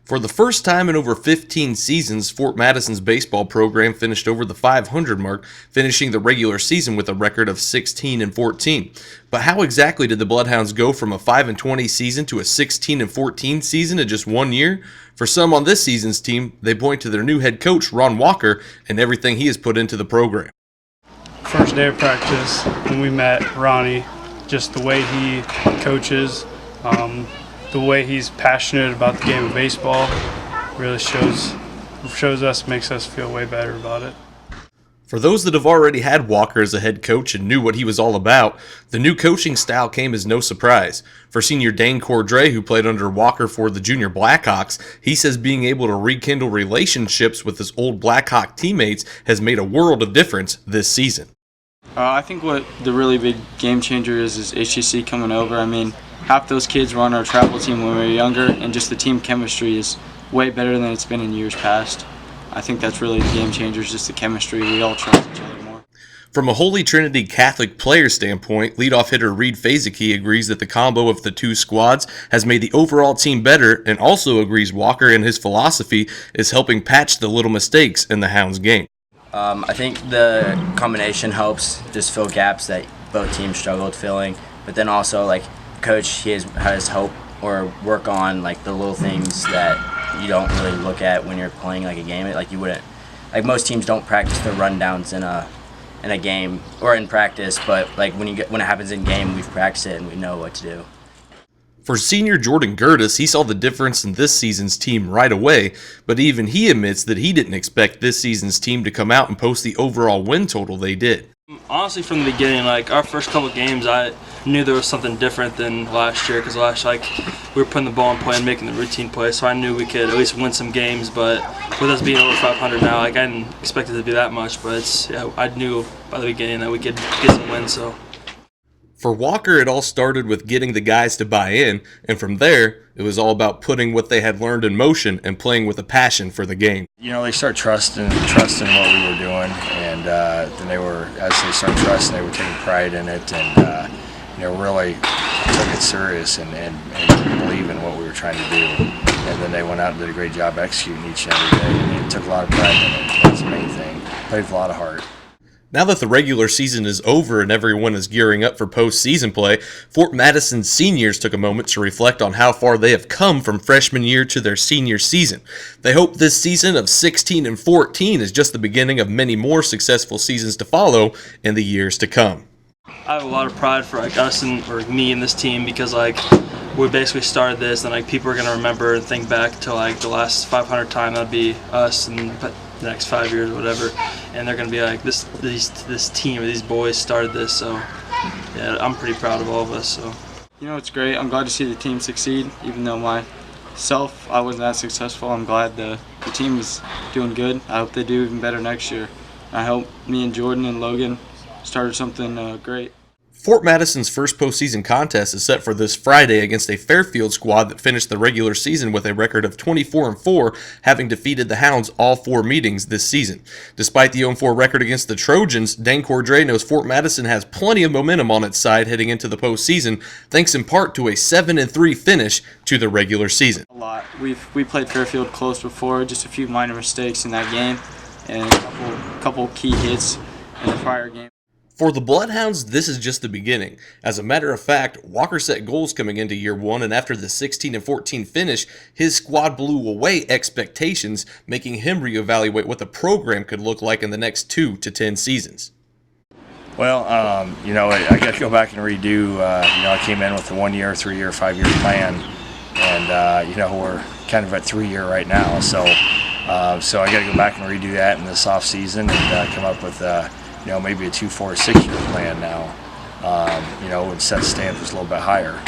For the first time in over 15 seasons, Fort Madison's baseball program finished over the 500 mark, finishing the regular season with a record of 16-14. But how exactly did the Bloodhounds go from a 5-20 season to a 16-14 season in just 1 year? For some on this season's team, they point to their new head coach, Ron Walker, and everything he has put into the program. First day of practice, when we met Ronnie, just the way he coaches, the way he's passionate about the game of baseball really shows us, makes us feel way better about it. For those that have already had Walker as a head coach and knew what he was all about, the new coaching style came as no surprise. For senior Dane Cordray, who played under Walker for the junior Blackhawks, he says being able to rekindle relationships with his old Blackhawk teammates has made a world of difference this season. I think what the really big game changer is HCC coming over. I mean, half those kids were on our travel team when we were younger, and just the team chemistry is way better than it's been in years past. I think that's really the game changer, is just the chemistry. We all trust each other more. From a Holy Trinity Catholic player standpoint, leadoff hitter Reed Fazeki agrees that the combo of the two squads has made the overall team better, and also agrees Walker and his philosophy is helping patch the little mistakes in the Hounds game. I think the combination helps just fill gaps that both teams struggled filling, but then also like coach he has help or work on like the little things that you don't really look at when you're playing like a game. Like you wouldn't, like most teams don't practice the rundowns in a game or in practice, but like when it happens in game, we've practiced it and we know what to do. For senior Jordan Gertis, he saw the difference in this season's team right away, but even he admits that he didn't expect this season's team to come out and post the overall win total they did. Honestly, from the beginning, like our first couple games, I knew there was something different than last year, because we were putting the ball in play and making the routine play, so I knew we could at least win some games. But with us being over 500 now, like I didn't expect it to be that much, but I knew by the beginning that we could get some wins. So. For Walker, it all started with getting the guys to buy in, and from there, it was all about putting what they had learned in motion and playing with a passion for the game. You know, they start trusting what we were doing, and then as they started trusting, they were taking pride in it, and really took it serious and believe in what we were trying to do. And then they went out and did a great job executing each and every day, and took a lot of pride in it. That's the main thing. Played with a lot of heart. Now that the regular season is over and everyone is gearing up for postseason play, Fort Madison seniors took a moment to reflect on how far they have come from freshman year to their senior season. They hope this season of 16-14 is just the beginning of many more successful seasons to follow in the years to come. I have a lot of pride for us or me and this team, because we basically started this, and people are going to remember and think back to the last 500 time. That'd be us and the next 5 years or whatever, and they're going to be like, this team or these boys started this. So yeah, I'm pretty proud of all of us. So It's great. I'm glad to see the team succeed, even though I wasn't that successful. I'm glad the team is doing good. I hope they do even better next year. I hope me and Jordan and Logan started something great. Fort Madison's first postseason contest is set for this Friday against a Fairfield squad that finished the regular season with a record of 24-4, having defeated the Hounds all 4 meetings this season. Despite the 0-4 record against the Trojans, Dane Cordray knows Fort Madison has plenty of momentum on its side heading into the postseason, thanks in part to a 7-3 finish to the regular season. A lot. We played Fairfield close before, just a few minor mistakes in that game, and a couple key hits in the prior game. For the Bloodhounds, this is just the beginning. As a matter of fact, Walker set goals coming into year 1, and after the 16-14 finish, his squad blew away expectations, making him reevaluate what the program could look like in the next 2 to 10 seasons. Well, I got to go back and redo. I came in with a 1-year, 3-year, 5-year plan, and we're kind of at 3-year right now. So I got to go back and redo that in this off season and come up with maybe a 2, 4, 6-year plan now. And set standards a little bit higher.